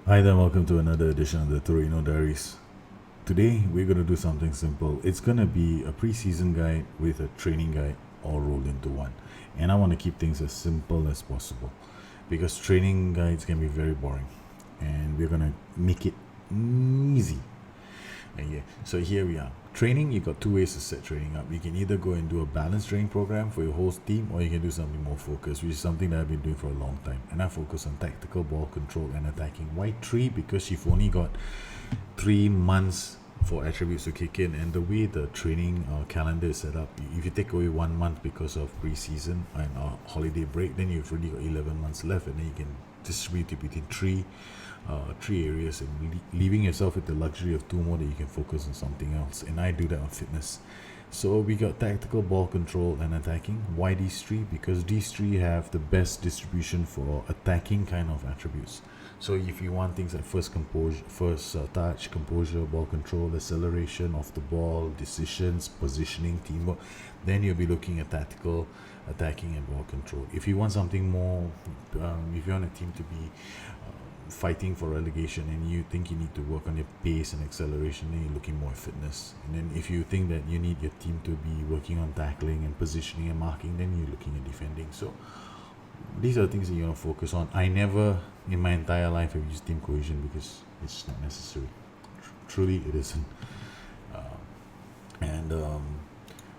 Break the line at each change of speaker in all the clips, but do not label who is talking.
Hi there, welcome to another edition of the Torino Diaries. Today we're going to do something simple. It's going to be a preseason guide with a training guide all rolled into one. And I want to keep things as simple as possible because training guides can be very boring. And we're going to make it easy. And yeah, so here we are. Training, you got two ways to set training up. You can either go and do a balanced training program for your whole team, or you can do something more focused, which is something that I've been doing for a long time. And I focus on tactical ball control and attacking. Why three? Because you've only got 3 months for attributes to kick in, and the way the training calendar is set up, if you take away 1 month because of preseason and holiday break, then you've already got 11 months left, and then you can distribute it between three areas, and leaving yourself with the luxury of two more that you can focus on something else. And I do that on fitness. So we got tactical ball control and attacking. Why these three? Because these three have the best distribution for attacking kind of attributes. So if you want things like first composure, first touch, composure, ball control, acceleration of the ball, decisions, positioning, teamwork, then you'll be looking at tactical, attacking, and ball control. If you want something more, if you want a team to be fighting for relegation and you think you need to work on your pace and acceleration, then you're looking more at fitness. And then if you think that you need your team to be working on tackling and positioning and marking, then you're looking at defending. So these are things that you want to focus on. I never in my entire life have used team cohesion because it's not necessary. Truly it isn't. And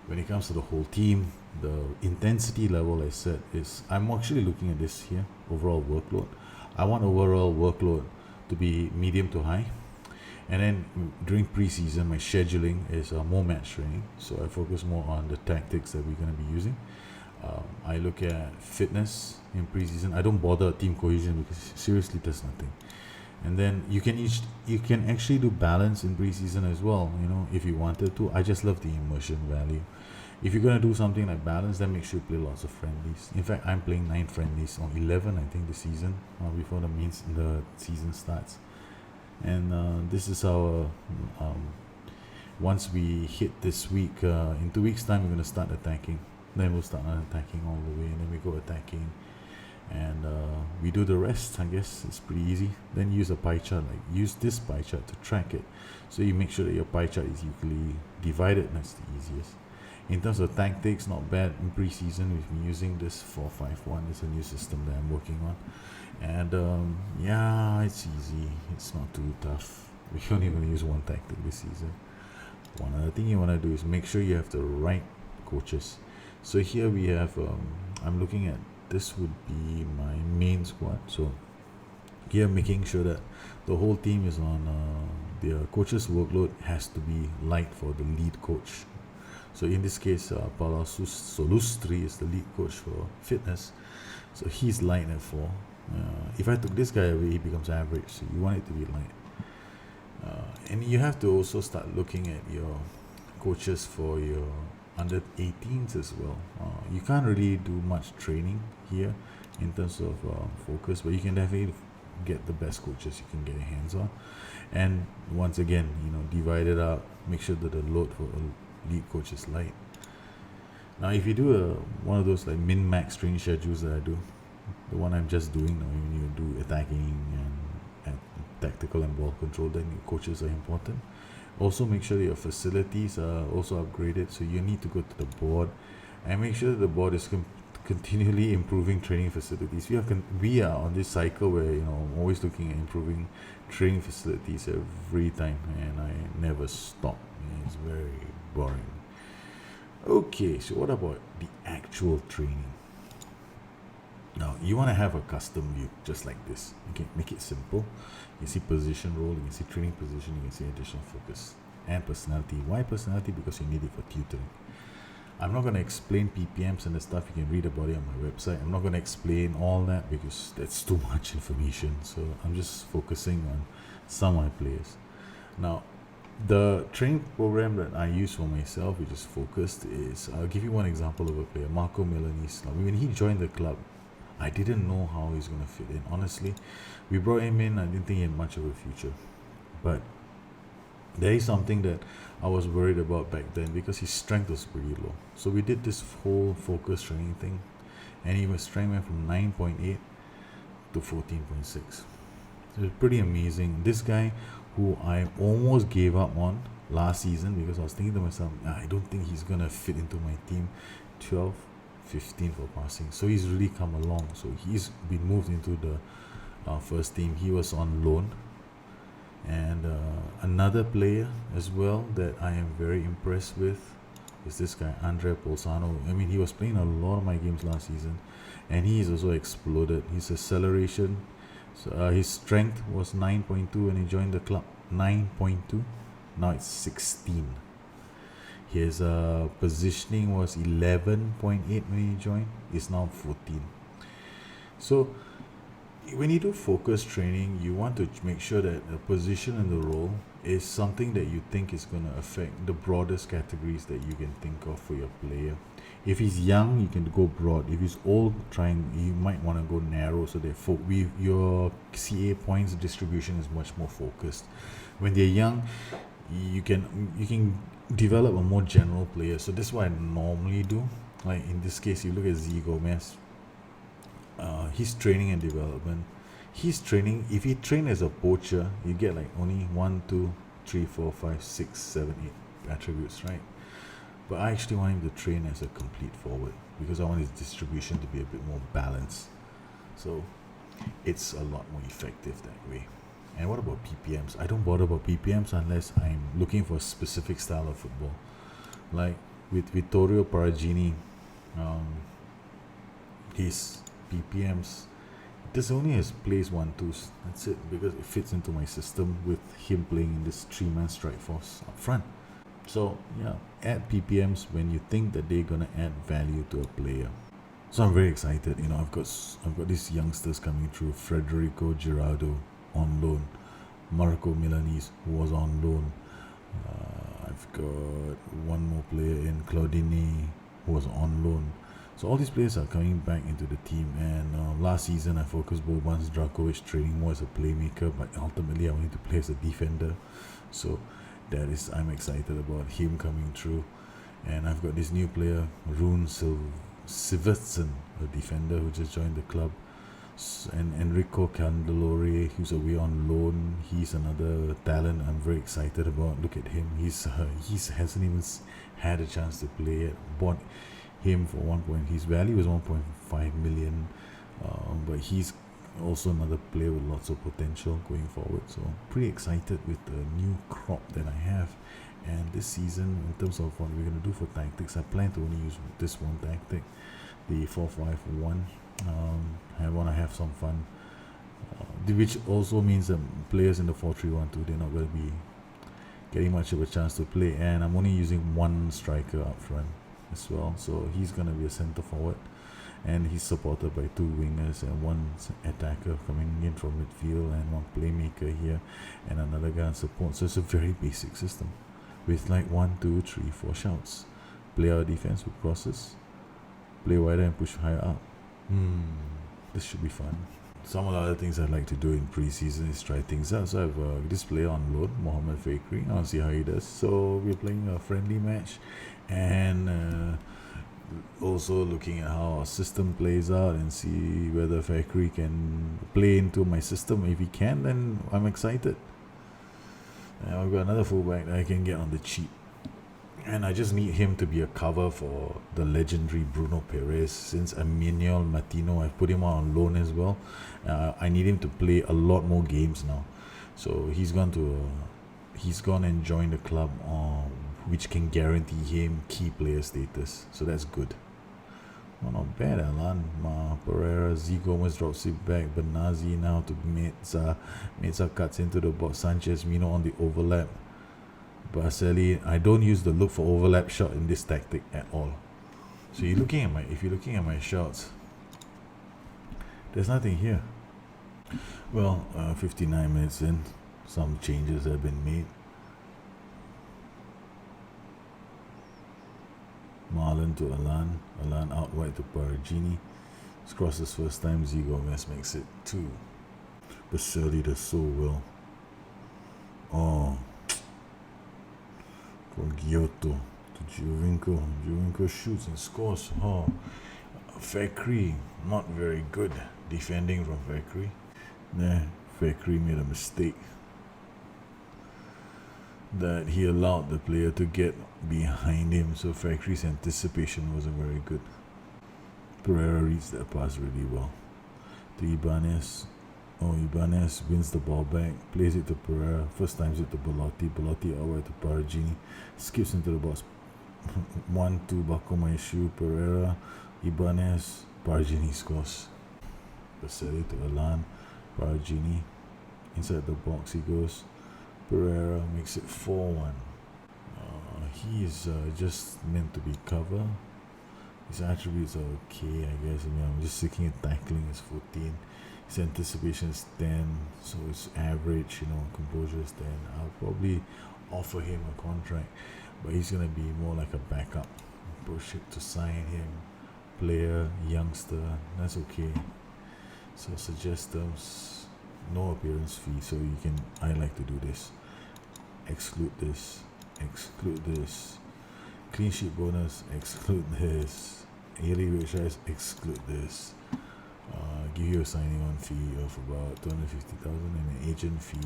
when it comes to the whole team, the intensity level I said is, I'm actually looking at this here, overall workload. I want overall workload to be medium to high. And then during preseason, my scheduling is more match training. So I focus more on the tactics that we're going to be using. I look at fitness in preseason. I don't bother team cohesion because seriously, there's nothing. And then you can actually do balance in preseason as well. You know, if you wanted to. I just love the immersion value. If you're gonna do something like balance, then make sure you play lots of friendlies. In fact, I'm playing 9 friendlies or 11, I think, this season before the season starts. And this is our once we hit this week. In 2 weeks' time, we're gonna start attacking. Then we'll start attacking all the way, and then we go attacking, and we do the rest. I guess it's pretty easy. Then use a pie chart, like use this pie chart to track it, so you make sure that your pie chart is equally divided. That's the easiest. In terms of tactics, not bad in preseason. We've been using this 4-5-1. It's a new system that I'm working on, and yeah, it's easy. It's not too tough. We're only going to use one tactic this season. One other thing you want to do is make sure you have the right coaches. So here we have, I'm looking at, this would be my main squad. So here making sure that the whole team is on, their coach's workload has to be light for the lead coach. So in this case, Palasus Solustri is the lead coach for fitness. So he's light at 4. If I took this guy away, he becomes average. So you want it to be light. And you have to also start looking at your coaches for your under 18s as well. You can't really do much training here in terms of focus, but you can definitely get the best coaches you can get your hands on. And once again, divide it up, make sure that the load for a lead coach is light. Now, if you do one of those like min-max training schedules that I do, the one I'm just doing now, when you do attacking and tactical and ball control, then your coaches are important. Also, make sure that your facilities are also upgraded. So you need to go to the board and make sure that the board is continually improving training facilities. We are on this cycle where I'm always looking at improving training facilities every time, and I never stop. It's very boring. Okay, so what about the actual training? Now, you want to have a custom view just like this. Okay, make it simple. You see position role, you can see training position, you can see additional focus and personality. Why personality? Because you need it for tutoring. I'm not going to explain PPMs and the stuff. You can read about it on my website. I'm not going to explain all that because that's too much information. So I'm just focusing on some of my players. Now, the training program that I use for myself, which is focused, is, I'll give you one example of a player, Marco Milanese. When he joined the club, I didn't know how he's going to fit in. Honestly, we brought him in. I didn't think he had much of a future. But there is something that I was worried about back then because his strength was pretty low. So we did this whole focus training thing, and his strength went from 9.8 to 14.6. It's pretty amazing. This guy, who I almost gave up on last season because I was thinking to myself, I don't think he's gonna fit into my team. 12, 15 for passing. So he's really come along. So he's been moved into the first team. He was on loan. And another player as well that I am very impressed with is this guy, Andre Polsano. I mean, he was playing a lot of my games last season, and he's also exploded. His acceleration, so his strength was 9.2 when he joined the club. 9.2. Now it's 16. His positioning was 11.8 when he joined. It's now 14. So when you do focus training, you want to make sure that the position and the role is something that you think is going to affect the broadest categories that you can think of for your player. If he's young, you can go broad. If he's old, you might want to go narrow, so that your CA points distribution is much more focused. When they're young, you can develop a more general player. So that's what I normally do. Like in this case, you look at Ze Gomes. His training and development. His training, if he trained as a poacher, you get like only 1, 2, 3, 4, 5, 6, 7, 8 attributes, right? But I actually want him to train as a complete forward because I want his distribution to be a bit more balanced. So it's a lot more effective that way. And what about PPMs? I don't bother about PPMs unless I'm looking for a specific style of football. Like with Vittorio Paragini, his PPMs, this only has plays 1-2s. That's it, because it fits into my system with him playing in this 3-man strike force up front. So yeah, add PPMs when you think that they're gonna add value to a player. So I'm very excited. I've got these youngsters coming through. Federico Girardo on loan, Marco Milanese, who was on loan. I've got one more player in Claudini, who was on loan. So all these players are coming back into the team. And last season I focused Boban Zdravkovic training more as a playmaker, but ultimately I wanted to play as a defender. So I'm excited about him coming through. And I've got this new player, Rune Sivertsen, a defender who just joined the club. And Enrico Candelore, who's away on loan. He's another talent I'm very excited about. Look at him. He hasn't even had a chance to play yet. Bought him for 1 point. His value is 1.5 million. But he's also another player with lots of potential going forward. So I'm pretty excited with the new crop that I have. And this season, in terms of what we're going to do for tactics, I plan to only use this one tactic, the 4-5-1. I want to have some fun, which also means that players in the 4-3-1-2, they're not going to be getting much of a chance to play. And I'm only using one striker up front as well, so he's going to be a centre forward, and he's supported by 2 wingers and 1 attacker coming in from midfield, and 1 playmaker here, and another guy on support. So it's a very basic system with like 1, 2, 3, 4 shouts. Play our defense with crosses, play wider and push higher up. This should be fun. Some of the other things I'd like to do in preseason is try things out. So I have this player on loan, Mohamed Fakri. I want to see how he does. So we're playing a friendly match, and also looking at how our system plays out and see whether Fakri can play into my system. If he can, then I'm excited. And I've got another fullback that I can get on the cheap. And I just need him to be a cover for the legendary Bruno Perez. Since Emmanuel Martino, I've put him on loan as well. I need him to play a lot more games now. So he's gone and joined the club, which can guarantee him key player status. So that's good. Well, not bad, Alan. Pereira, Ze Gomes drops it back. Benazi now to Meza. Meza cuts into the box. Sanchez Mino on the overlap. Barcelona, I don't use the look for overlap shot in this tactic at all. So if you're looking at my shots, there's nothing here. Well, 59 minutes in, some changes have been made. Marlon to Alan out wide to Paragini. Crosses first time, Ze Gomes makes it 2. Barcelona does so well. From Giotto to Giovinco. Giovinco shoots and scores. Fakri, not very good defending from Fakri. Fakri made a mistake that he allowed the player to get behind him, so Fakri's anticipation wasn't very good. Pereira reads that pass really well to Ibanez. Oh, Ibanez wins the ball back, plays it to Pereira, first times it to Belotti, Belotti outright to Paragini, skips into the box. 1-2 Bakomaishu, Pereira, Ibanez, Paragini scores. Baselli to Alan, Paragini, inside the box he goes, Pereira makes it 4-1. He is just meant to be cover. His attributes are okay, I guess. I mean, I'm just looking at tackling is 14. His anticipation is 10, so it's average, composure is 10. I'll probably offer him a contract, but he's going to be more like a backup. Push it to sign him. Player, youngster, that's okay. So suggest terms, no appearance fee, so I like to do this. Exclude this, clean sheet bonus, exclude this, yearly wage rise, exclude this. Give you a signing on fee of about 250,000 and an agent fee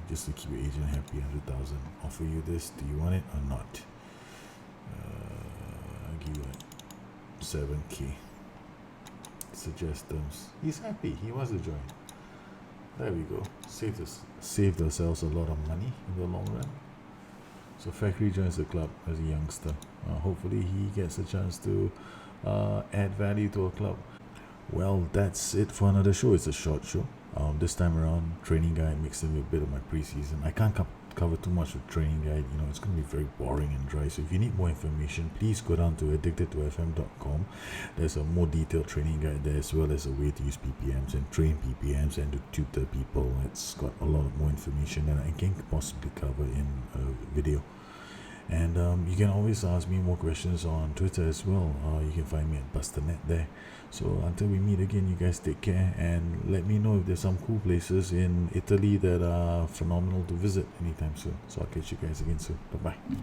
just to keep your agent happy, 100,000. Offer you this, do you want it or not? I'll give you like 7k. Suggest terms. He's happy, he wants to join. There we go. Saved ourselves a lot of money in the long run. So Fakri joins the club as a youngster. Hopefully he gets a chance to add value to our club. Well, that's it for another show. It's a short show. This time around, training guide mixed in with a bit of my preseason. I can't cover too much with training guide. It's going to be very boring and dry. So if you need more information, please go down to addicted2fm.com. There's a more detailed training guide there, as well as a way to use PPMs and train PPMs and to tutor people. It's got a lot more information than I can possibly cover in a video. And you can always ask me more questions on Twitter as well. You can find me at BusterNet there. So until we meet again, you guys take care and let me know if there's some cool places in Italy that are phenomenal to visit anytime soon. So I'll catch you guys again soon. Bye bye.